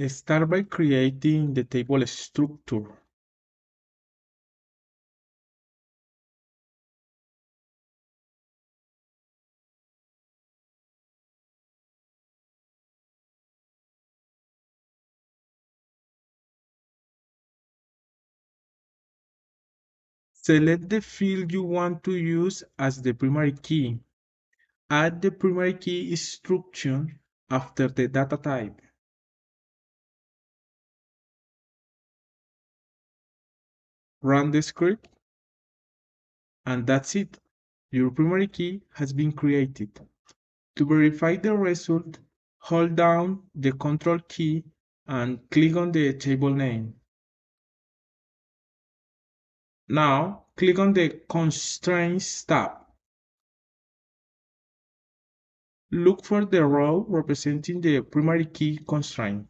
Start by creating the table structure. Select the field you want to use as the primary key. Add the primary key instruction after the data type. Run the script, and that's it. Your primary key has been created. To verify the result, hold down the Control key and click on the table name. Now, click on the Constraints tab. Look for the row representing the primary key constraint.